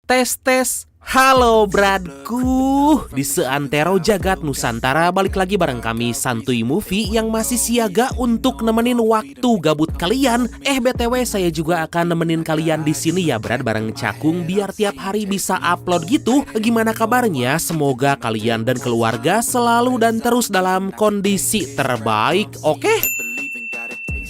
Tes. Halo bradku, di seantero jagat Nusantara balik lagi bareng kami Santuy Movie yang masih siaga untuk nemenin waktu gabut kalian. BTW saya juga akan nemenin kalian di sini ya Brad, bareng Cakung biar tiap hari bisa upload gitu. Gimana kabarnya? Semoga kalian dan keluarga selalu dan terus dalam kondisi terbaik, oke?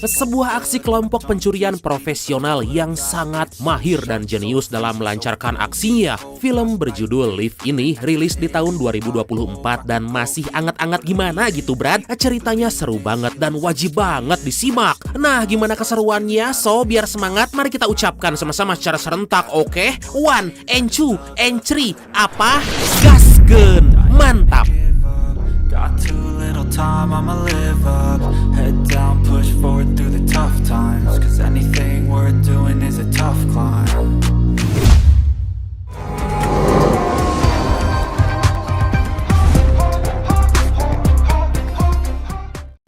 Sebuah aksi kelompok pencurian profesional yang sangat mahir dan jenius dalam melancarkan aksinya. Film berjudul Live ini rilis di tahun 2024 dan masih anget-anget gimana gitu Brad. Ceritanya seru banget dan wajib banget disimak. Nah, gimana keseruannya? So, biar semangat, mari kita ucapkan sama-sama secara serentak, oke? 1, and 2, and 3, apa? Gaskeun! Mantap! Got too little time, I'ma live up. Head down, push forward through the tough times. Cause anything worth doing is a tough climb.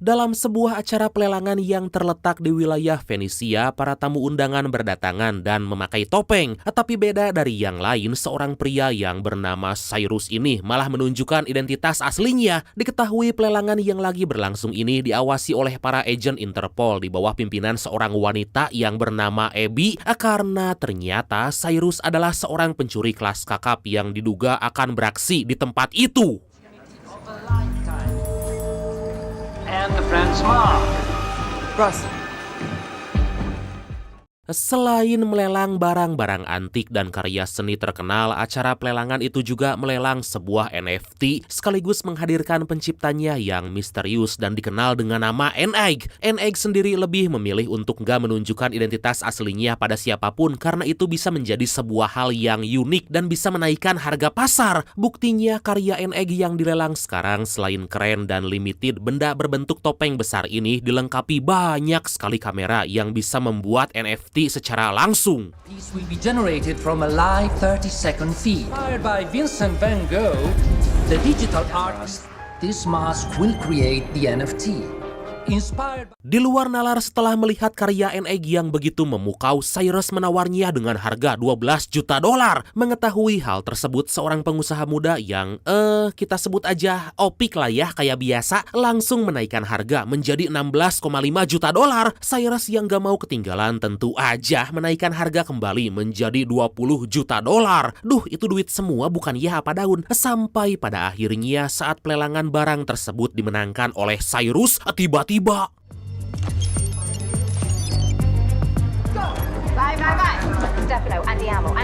Dalam sebuah acara pelelangan yang terletak di wilayah Venesia, para tamu undangan berdatangan dan memakai topeng. Tapi beda dari yang lain, seorang pria yang bernama Cyrus ini malah menunjukkan identitas aslinya. Diketahui pelelangan yang lagi berlangsung ini diawasi oleh para agen Interpol di bawah pimpinan seorang wanita yang bernama Abby, karena ternyata Cyrus adalah seorang pencuri kelas kakap yang diduga akan beraksi di tempat itu. And the friend's mom. Russ. Selain melelang barang-barang antik dan karya seni terkenal, acara pelelangan itu juga melelang sebuah NFT sekaligus menghadirkan penciptanya yang misterius dan dikenal dengan nama N-Egg. N-Egg sendiri lebih memilih untuk nggak menunjukkan identitas aslinya pada siapapun karena itu bisa menjadi sebuah hal yang unik dan bisa menaikkan harga pasar. Buktinya karya N-Egg yang dilelang sekarang selain keren dan limited, benda berbentuk topeng besar ini dilengkapi banyak sekali kamera yang bisa membuat NFT secara langsung. These will be generated from a live 30-second feed. Inspired by Vincent van Gogh, the digital artist, this mask will create the NFT. Inspired by... Di luar nalar setelah melihat karya N-Egg yang begitu memukau, Cyrus menawarnya dengan harga $12 juta. Mengetahui hal tersebut, seorang pengusaha muda yang kita sebut aja Opik lah ya kayak biasa, langsung menaikkan harga menjadi $16,5 juta. Cyrus yang gak mau ketinggalan tentu aja menaikkan harga kembali menjadi $20 juta. Duh, itu duit semua bukan ya apa daun. Sampai pada akhirnya saat pelelangan barang tersebut dimenangkan oleh Cyrus, tiba-tiba Bye. Stefano, andiamo.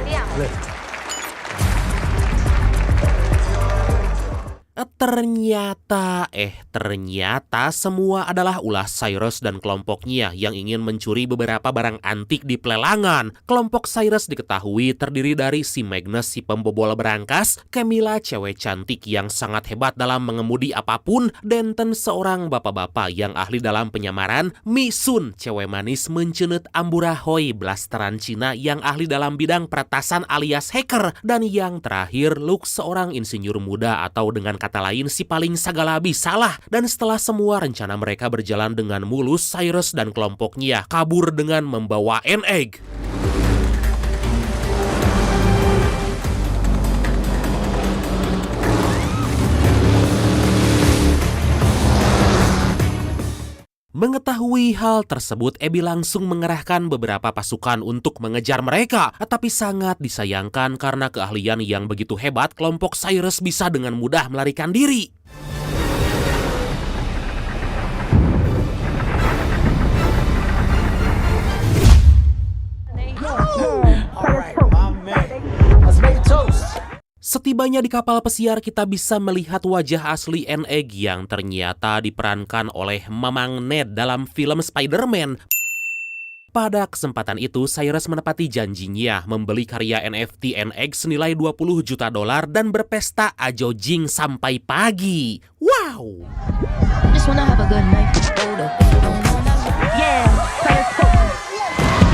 Ternyata semua adalah ulah Cyrus dan kelompoknya yang ingin mencuri beberapa barang antik di pelelangan. Kelompok Cyrus diketahui terdiri dari si Magnus, si pembobol berangkas, Camilla, cewek cantik yang sangat hebat dalam mengemudi apapun, Denton, seorang bapak-bapak yang ahli dalam penyamaran, Misun, cewek manis mencenut amburahoy blasteran Cina yang ahli dalam bidang peretasan alias hacker, dan yang terakhir Luke, seorang insinyur muda atau dengan kata lain si paling segala bisalah. Dan setelah semua rencana mereka berjalan dengan mulus, Cyrus dan kelompoknya kabur dengan membawa N-Egg. Mengetahui hal tersebut, Abby langsung mengerahkan beberapa pasukan untuk mengejar mereka. Tapi sangat disayangkan karena keahlian yang begitu hebat, kelompok Cyrus bisa dengan mudah melarikan diri. Setibanya di kapal pesiar, kita bisa melihat wajah asli N-Egg yang ternyata diperankan oleh Mamang Ned dalam film Spider-Man. Pada kesempatan itu, Cyrus menepati janjinya membeli karya NFT N-Egg senilai $20 juta dan berpesta ajojing sampai pagi. Wow! Just wanna have a good night. Yeah,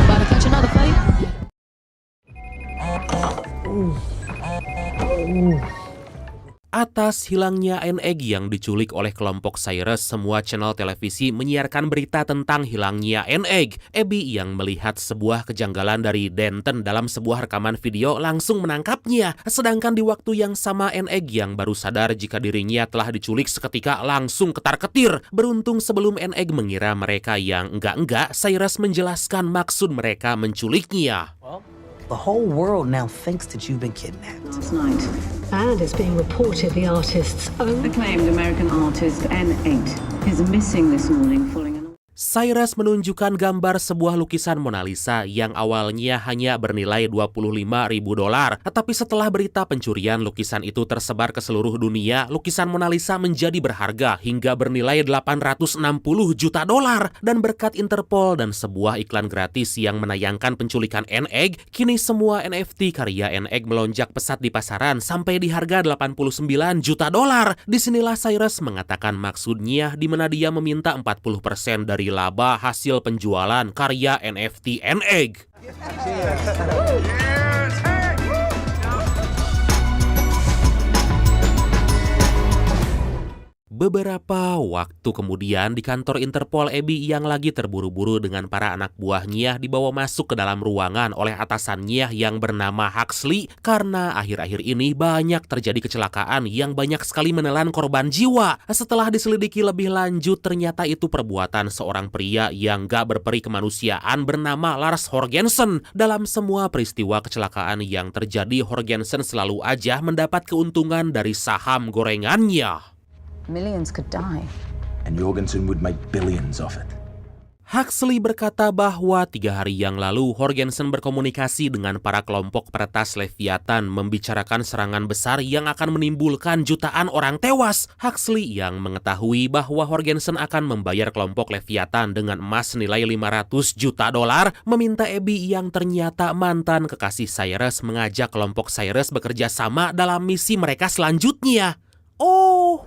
about to catch another fight. Atas hilangnya NEG yang diculik oleh kelompok Cyrus, semua channel televisi menyiarkan berita tentang hilangnya NEG. Abby yang melihat sebuah kejanggalan dari Denton dalam sebuah rekaman video langsung menangkapnya. Sedangkan di waktu yang sama NEG yang baru sadar jika dirinya telah diculik seketika langsung ketar-ketir. Beruntung sebelum NEG mengira mereka yang enggak, Cyrus menjelaskan maksud mereka menculiknya. The whole world now thinks that you've been kidnapped. Last night, And it's being reported the artist's own acclaimed American artist N8 is missing this morning following an... Cyrus menunjukkan gambar sebuah lukisan Mona Lisa yang awalnya hanya bernilai $25.000. Tetapi setelah berita pencurian lukisan itu tersebar ke seluruh dunia, lukisan Mona Lisa menjadi berharga hingga bernilai $860 juta. Dan berkat Interpol dan sebuah iklan gratis yang menayangkan penculikan NEG, kini semua NFT karya NEG melonjak pesat di pasaran sampai di harga $89 juta. Disinilah Cyrus mengatakan maksudnya di mana dia meminta 40% dari laba hasil penjualan karya NFT NEG. Beberapa waktu kemudian di kantor Interpol, Abby yang lagi terburu-buru dengan para anak buahnya dibawa masuk ke dalam ruangan oleh atasannya yang bernama Huxley karena akhir-akhir ini banyak terjadi kecelakaan yang banyak sekali menelan korban jiwa. Setelah diselidiki lebih lanjut, ternyata itu perbuatan seorang pria yang gak berperi kemanusiaan bernama Lars Horgensen. Dalam semua peristiwa kecelakaan yang terjadi, Horgensen selalu aja mendapat keuntungan dari saham gorengannya. Millions could die. And Jorgensen would make billions of it. Huxley berkata bahwa 3 hari yang lalu Horgensen berkomunikasi dengan para kelompok peretas Leviathan membicarakan serangan besar yang akan menimbulkan jutaan orang tewas. Huxley yang mengetahui bahwa Horgensen akan membayar kelompok Leviathan dengan emas senilai $500 juta, meminta Abby yang ternyata mantan kekasih Cyrus mengajak kelompok Cyrus bekerja sama dalam misi mereka selanjutnya. Oh,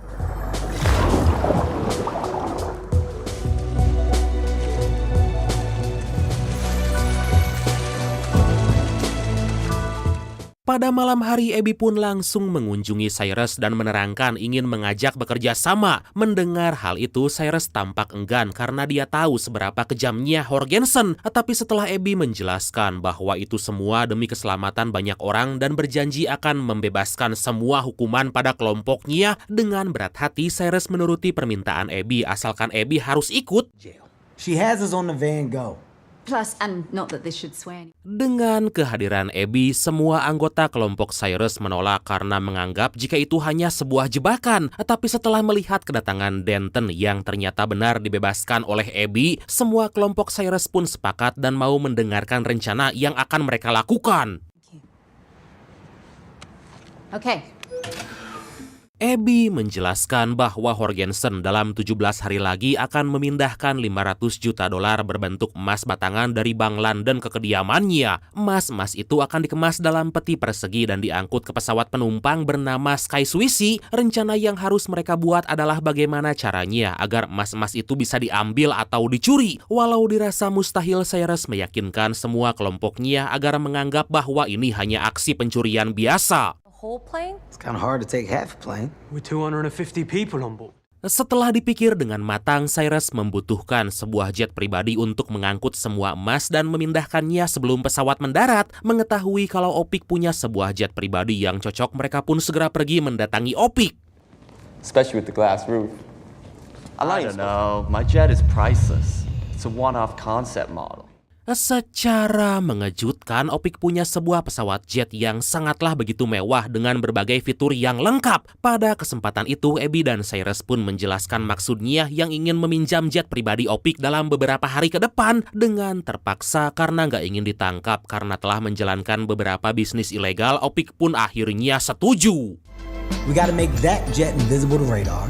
pada malam hari, Abby pun langsung mengunjungi Cyrus dan menerangkan ingin mengajak bekerja sama. Mendengar hal itu, Cyrus tampak enggan karena dia tahu seberapa kejamnya Horgensen. Tetapi setelah Abby menjelaskan bahwa itu semua demi keselamatan banyak orang dan berjanji akan membebaskan semua hukuman pada kelompoknya, dengan berat hati Cyrus menuruti permintaan Abby asalkan Abby harus ikut. She has us on the Van Gogh. Plus, and not that this should sway any... Dengan kehadiran Abby, semua anggota kelompok Cyrus menolak karena menganggap jika itu hanya sebuah jebakan. Tapi setelah melihat kedatangan Denton yang ternyata benar dibebaskan oleh Abby, semua kelompok Cyrus pun sepakat dan mau mendengarkan rencana yang akan mereka lakukan. Okay. Abby menjelaskan bahwa Horgensen dalam 17 hari lagi akan memindahkan $500 juta berbentuk emas batangan dari Bank London ke kediamannya. Emas-emas itu akan dikemas dalam peti persegi dan diangkut ke pesawat penumpang bernama Sky Swissie. Rencana yang harus mereka buat adalah bagaimana caranya agar emas-emas itu bisa diambil atau dicuri. Walau dirasa mustahil, Cyrus meyakinkan semua kelompoknya agar menganggap bahwa ini hanya aksi pencurian biasa. Whole plane? It's kind of hard to take half a plane. With 250 people on board. Setelah dipikir dengan matang, Cyrus membutuhkan sebuah jet pribadi untuk mengangkut semua emas dan memindahkannya sebelum pesawat mendarat. Mengetahui kalau Opik punya sebuah jet pribadi yang cocok, mereka pun segera pergi mendatangi Opik. Especially with the glass roof. I don't know. My jet is priceless. It's a one-off concept model. Secara mengejutkan, Opik punya sebuah pesawat jet yang sangatlah begitu mewah dengan berbagai fitur yang lengkap. Pada kesempatan itu, Abby dan Cyrus pun menjelaskan maksudnya yang ingin meminjam jet pribadi Opik dalam beberapa hari ke depan dengan terpaksa karena nggak ingin ditangkap karena telah menjalankan beberapa bisnis ilegal. Opik pun akhirnya setuju. We gotta make that jet invisible to radar.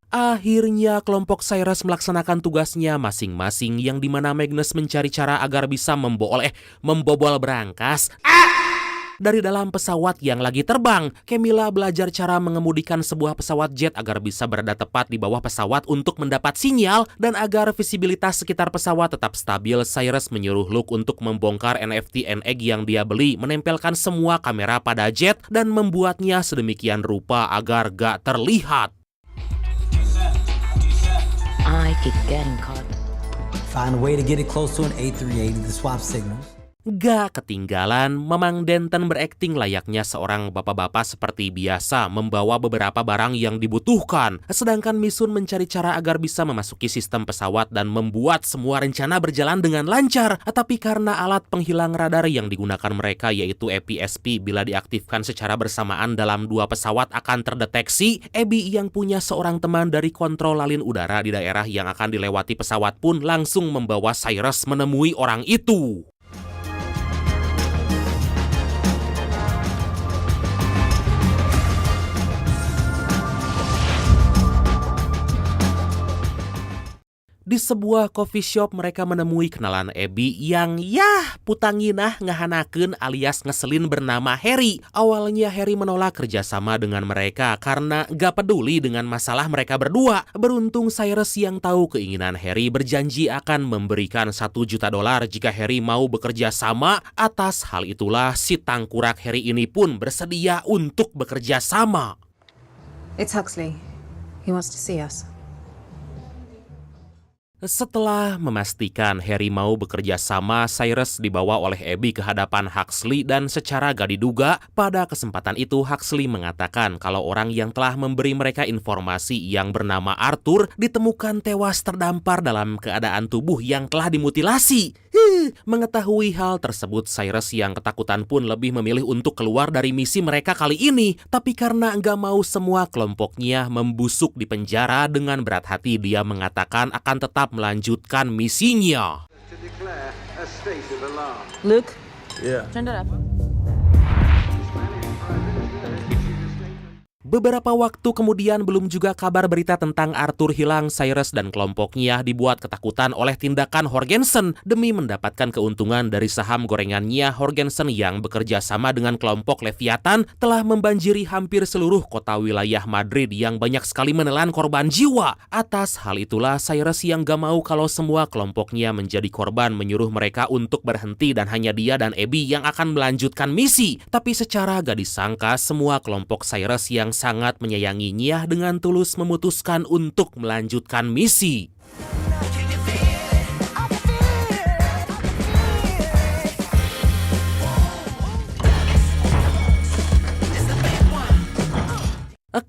Akhirnya kelompok Cyrus melaksanakan tugasnya masing-masing, yang dimana Magnus mencari cara agar bisa membobol berangkas. Dari dalam pesawat yang lagi terbang, Camilla belajar cara mengemudikan sebuah pesawat jet agar bisa berada tepat di bawah pesawat untuk mendapat sinyal, dan agar visibilitas sekitar pesawat tetap stabil, Cyrus menyuruh Luke untuk membongkar NFT egg yang dia beli, menempelkan semua kamera pada jet, dan membuatnya sedemikian rupa agar gak terlihat. I keep getting caught. Find a way to get it close to an A380 to swap signals. Gak ketinggalan, Mamang Denton berakting layaknya seorang bapak-bapak seperti biasa, membawa beberapa barang yang dibutuhkan. Sedangkan Misun mencari cara agar bisa memasuki sistem pesawat dan membuat semua rencana berjalan dengan lancar. Tapi karena alat penghilang radar yang digunakan mereka, yaitu APSP, bila diaktifkan secara bersamaan dalam dua pesawat akan terdeteksi, Abby yang punya seorang teman dari kontrol lalin udara di daerah yang akan dilewati pesawat pun langsung membawa Cyrus menemui orang itu. Di sebuah coffee shop mereka menemui kenalan Abby yang putanginah ngahanakeun alias ngeselin bernama Harry. Awalnya Harry menolak kerjasama dengan mereka karena gak peduli dengan masalah mereka berdua. Beruntung Cyrus yang tahu keinginan Harry berjanji akan memberikan $1 juta jika Harry mau bekerja sama. Atas hal itulah si tangkurak Harry ini pun bersedia untuk bekerja sama. It's Huxley. He wants to see us. Setelah memastikan Harry mau bekerja sama, Cyrus dibawa oleh Abby ke hadapan Huxley dan secara gak diduga, pada kesempatan itu Huxley mengatakan kalau orang yang telah memberi mereka informasi yang bernama Arthur ditemukan tewas terdampar dalam keadaan tubuh yang telah dimutilasi. Mengetahui hal tersebut, Cyrus yang ketakutan pun lebih memilih untuk keluar dari misi mereka kali ini. Tapi karena nggak mau semua kelompoknya membusuk di penjara, dengan berat hati dia mengatakan akan tetap melanjutkan misinya. Luke? Yeah. Turn that up. Beberapa waktu kemudian belum juga kabar berita tentang Arthur hilang. Cyrus dan kelompoknya dibuat ketakutan oleh tindakan Jorgensen. Demi mendapatkan keuntungan dari saham gorengannya, Jorgensen yang bekerja sama dengan kelompok Leviathan telah membanjiri hampir seluruh kota wilayah Madrid yang banyak sekali menelan korban jiwa. Atas hal itulah Cyrus yang gak mau kalau semua kelompoknya menjadi korban menyuruh mereka untuk berhenti dan hanya dia dan Abby yang akan melanjutkan misi. Tapi secara gak disangka semua kelompok Cyrus yang sangat menyayanginya dengan tulus memutuskan untuk melanjutkan misi.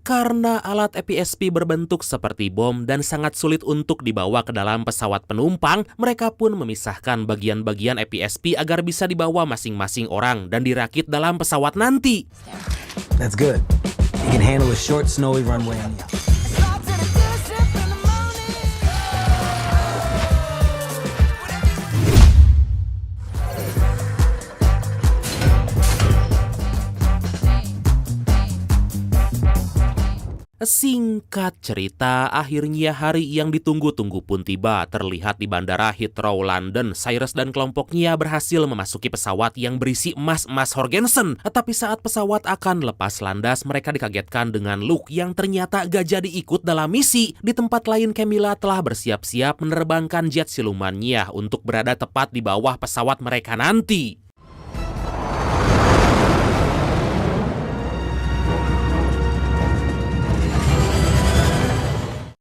Karena alat APSP berbentuk seperti bom dan sangat sulit untuk dibawa ke dalam pesawat penumpang, mereka pun memisahkan bagian-bagian APSP agar bisa dibawa masing-masing orang dan dirakit dalam pesawat nanti. That's good. You can handle a short, snowy runway on the outside. Singkat cerita, akhirnya hari yang ditunggu-tunggu pun tiba. Terlihat di Bandara Heathrow, London, Cyrus dan kelompoknya berhasil memasuki pesawat yang berisi emas-emas Jorgensen. Tapi saat pesawat akan lepas landas, mereka dikagetkan dengan Luke yang ternyata gak jadi ikut dalam misi. Di tempat lain, Camilla telah bersiap-siap menerbangkan jet silumannya untuk berada tepat di bawah pesawat mereka nanti.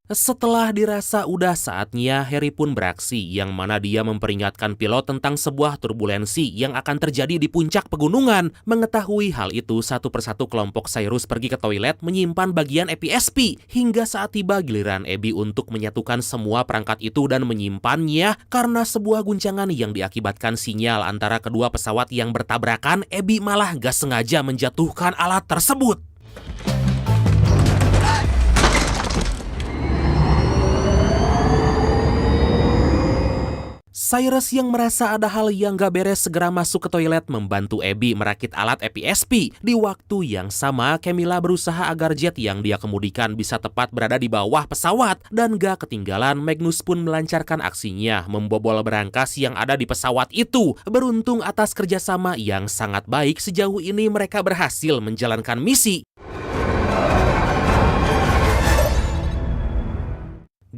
Setelah dirasa udah saatnya, Harry pun beraksi, yang mana dia memperingatkan pilot tentang sebuah turbulensi yang akan terjadi di puncak pegunungan. Mengetahui hal itu, satu persatu kelompok Cyrus pergi ke toilet menyimpan bagian APSP, hingga saat tiba giliran Abby untuk menyatukan semua perangkat itu dan menyimpannya. Karena sebuah guncangan yang diakibatkan sinyal antara kedua pesawat yang bertabrakan, Abby malah gak sengaja menjatuhkan alat tersebut. Cyrus yang merasa ada hal yang gak beres segera masuk ke toilet membantu Abby merakit alat EPSP. Di waktu yang sama, Camilla berusaha agar jet yang dia kemudikan bisa tepat berada di bawah pesawat. Dan gak ketinggalan, Magnus pun melancarkan aksinya, membobol berangkas yang ada di pesawat itu. Beruntung atas kerjasama yang sangat baik, sejauh ini mereka berhasil menjalankan misi.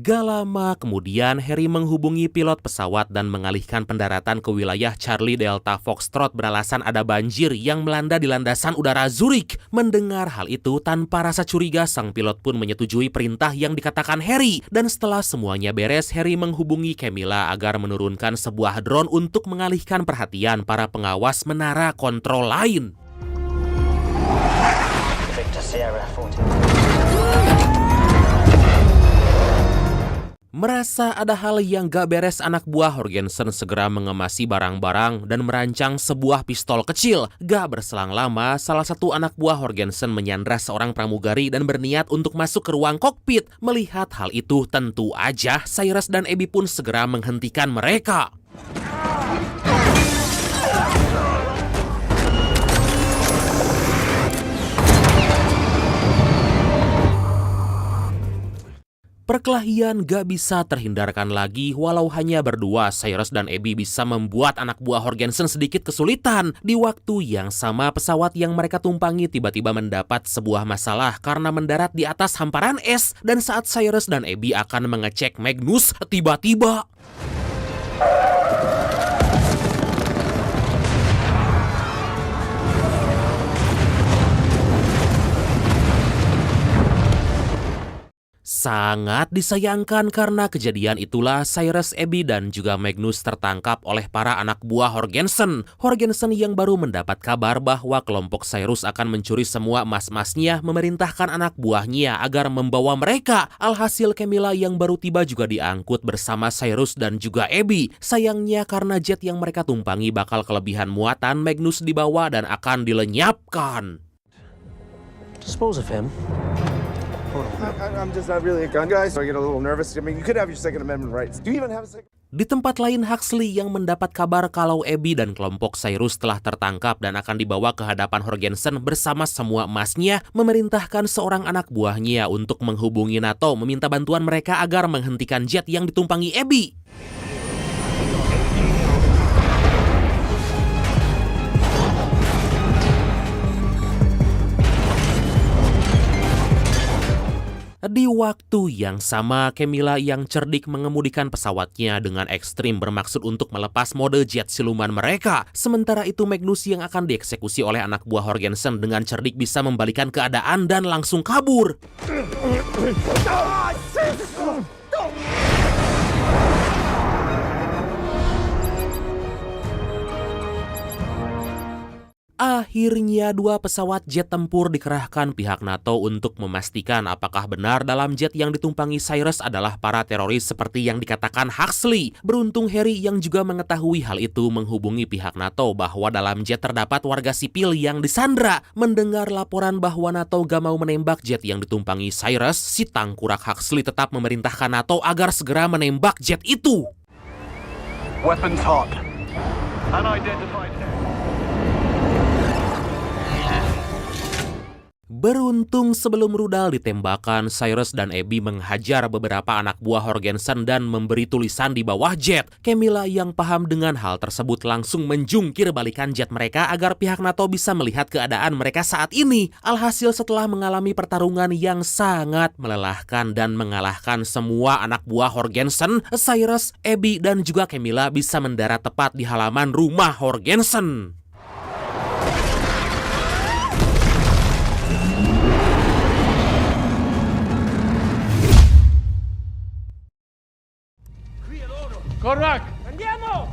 Gak lama kemudian, Harry menghubungi pilot pesawat dan mengalihkan pendaratan ke wilayah Charlie Delta Foxtrot beralasan ada banjir yang melanda di landasan udara Zurich. Mendengar hal itu, tanpa rasa curiga, sang pilot pun menyetujui perintah yang dikatakan Harry. Dan setelah semuanya beres, Harry menghubungi Camilla agar menurunkan sebuah drone untuk mengalihkan perhatian para pengawas menara kontrol lain. Victor Sierra 40. Merasa ada hal yang gak beres, anak buah Horgensen segera mengemasi barang-barang dan merancang sebuah pistol kecil. Gak berselang lama, salah satu anak buah Horgensen menyandra seorang pramugari dan berniat untuk masuk ke ruang kokpit. Melihat hal itu, tentu aja Cyrus dan Abby pun segera menghentikan mereka. Perkelahian gak bisa terhindarkan lagi. Walau hanya berdua, Cyrus dan Abby bisa membuat anak buah Horgensen sedikit kesulitan. Di waktu yang sama, pesawat yang mereka tumpangi tiba-tiba mendapat sebuah masalah karena mendarat di atas hamparan es. Dan saat Cyrus dan Abby akan mengecek Magnus, tiba-tiba sangat disayangkan karena kejadian itulah Cyrus, Abby, dan juga Magnus tertangkap oleh para anak buah Horgensen. Horgensen yang baru mendapat kabar bahwa kelompok Cyrus akan mencuri semua emas-emasnya memerintahkan anak buahnya agar membawa mereka. Alhasil Camilla yang baru tiba juga diangkut bersama Cyrus dan juga Abby. Sayangnya karena jet yang mereka tumpangi bakal kelebihan muatan, Magnus dibawa dan akan dilenyapkan. Dispose of him. I'm just not really a gun guy, so I get a little nervous. I mean, you could have your Second Amendment rights. Do you even have a second? Di tempat lain, Huxley yang mendapat kabar kalau Abby dan kelompok Cyrus telah tertangkap dan akan dibawa ke hadapan Horgensen bersama semua emasnya, memerintahkan seorang anak buahnya untuk menghubungi NATO meminta bantuan mereka agar menghentikan jet yang ditumpangi Abby. Di waktu yang sama, Camilla yang cerdik mengemudikan pesawatnya dengan ekstrim bermaksud untuk melepas mode jet siluman mereka. Sementara itu, Magnus yang akan dieksekusi oleh anak buah Horgensen dengan cerdik bisa membalikan keadaan dan langsung kabur. Akhirnya dua pesawat jet tempur dikerahkan pihak NATO untuk memastikan apakah benar dalam jet yang ditumpangi Cyrus adalah para teroris seperti yang dikatakan Huxley. Beruntung Harry yang juga mengetahui hal itu menghubungi pihak NATO bahwa dalam jet terdapat warga sipil yang disandra. Mendengar laporan bahwa NATO gak mau menembak jet yang ditumpangi Cyrus, si tangkurak Huxley tetap memerintahkan NATO agar segera menembak jet itu. Weapons hot. Unidentified. Beruntung sebelum rudal ditembakkan, Cyrus dan Abby menghajar beberapa anak buah Horgensen dan memberi tulisan di bawah jet. Camilla yang paham dengan hal tersebut langsung menjungkir balikan jet mereka agar pihak NATO bisa melihat keadaan mereka saat ini. Alhasil setelah mengalami pertarungan yang sangat melelahkan dan mengalahkan semua anak buah Horgensen, Cyrus, Abby, dan juga Camilla bisa mendarat tepat di halaman rumah Horgensen. Corrac! Andiamo!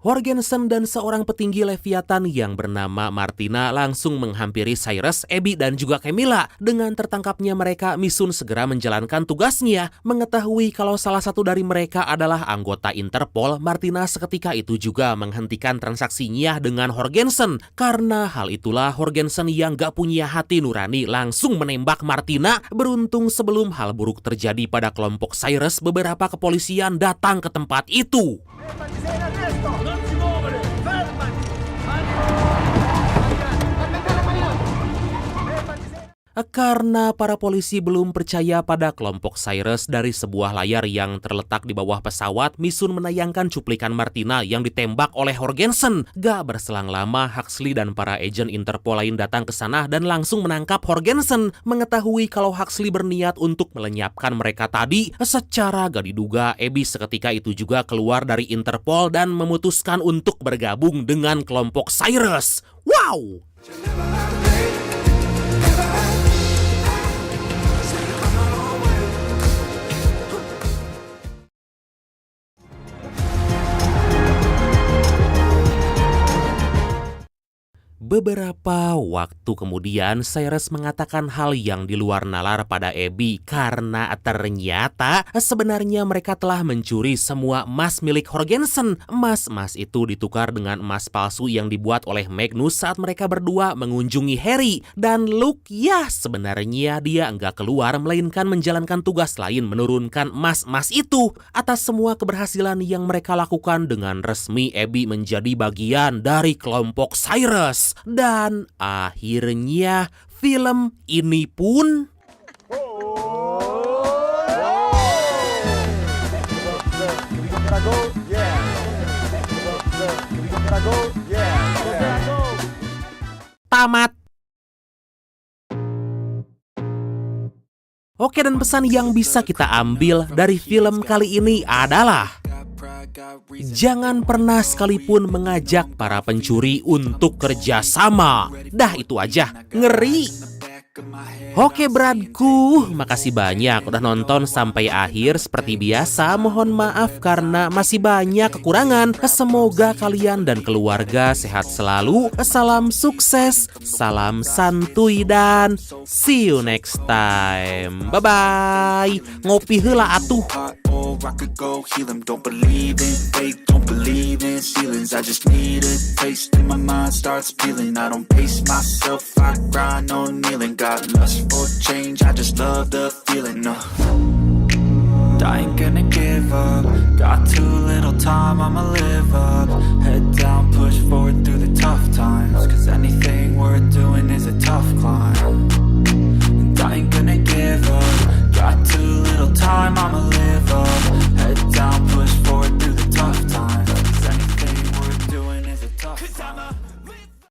Horgensen dan seorang petinggi Leviathan yang bernama Martina langsung menghampiri Cyrus, Abby, dan juga Camilla. Dengan tertangkapnya mereka, Misun segera menjalankan tugasnya. Mengetahui kalau salah satu dari mereka adalah anggota Interpol, Martina seketika itu juga menghentikan transaksinya dengan Horgensen. Karena hal itulah Horgensen yang gak punya hati nurani langsung menembak Martina. Beruntung sebelum hal buruk terjadi pada kelompok Cyrus, beberapa kepolisian datang ke tempat itu. Karena para polisi belum percaya pada kelompok Cyrus, dari sebuah layar yang terletak di bawah pesawat, Misun menayangkan cuplikan Martina yang ditembak oleh Horgensen. Gak berselang lama, Huxley dan para agen Interpol lain datang ke sana dan langsung menangkap Horgensen. Mengetahui kalau Huxley berniat untuk melenyapkan mereka tadi, secara gak diduga, Abby seketika itu juga keluar dari Interpol dan memutuskan untuk bergabung dengan kelompok Cyrus. Wow! Beberapa waktu kemudian, Cyrus mengatakan hal yang di luar nalar pada Abby karena ternyata sebenarnya mereka telah mencuri semua emas milik Horgensen. Emas-emas itu ditukar dengan emas palsu yang dibuat oleh Magnus saat mereka berdua mengunjungi Harry. Dan Luke, ya sebenarnya dia enggak keluar melainkan menjalankan tugas lain menurunkan emas-emas itu. Atas semua keberhasilan yang mereka lakukan, dengan resmi Abby menjadi bagian dari kelompok Cyrus. Dan akhirnya film ini pun tamat. Oke, dan pesan yang bisa kita ambil dari film kali ini adalah jangan pernah sekalipun mengajak para pencuri untuk kerjasama. Dah itu aja, ngeri. Oke bradku, makasih banyak udah nonton sampai akhir. Seperti biasa, mohon maaf karena masih banyak kekurangan. Semoga kalian dan keluarga sehat selalu. Salam sukses, salam santuy, dan see you next time. Bye-bye. Ngopi heula atuh. I could go heal them. Don't believe in fate, don't believe in ceilings. I just need a taste and my mind starts peeling. I don't pace myself, I grind on kneeling. Got lust for change, I just love the feeling. I ain't gonna give up. Got too little time, I'ma live up. Head down, push forward through the tough times. Cause anything worth doing is a tough climb. And I ain't gonna give up.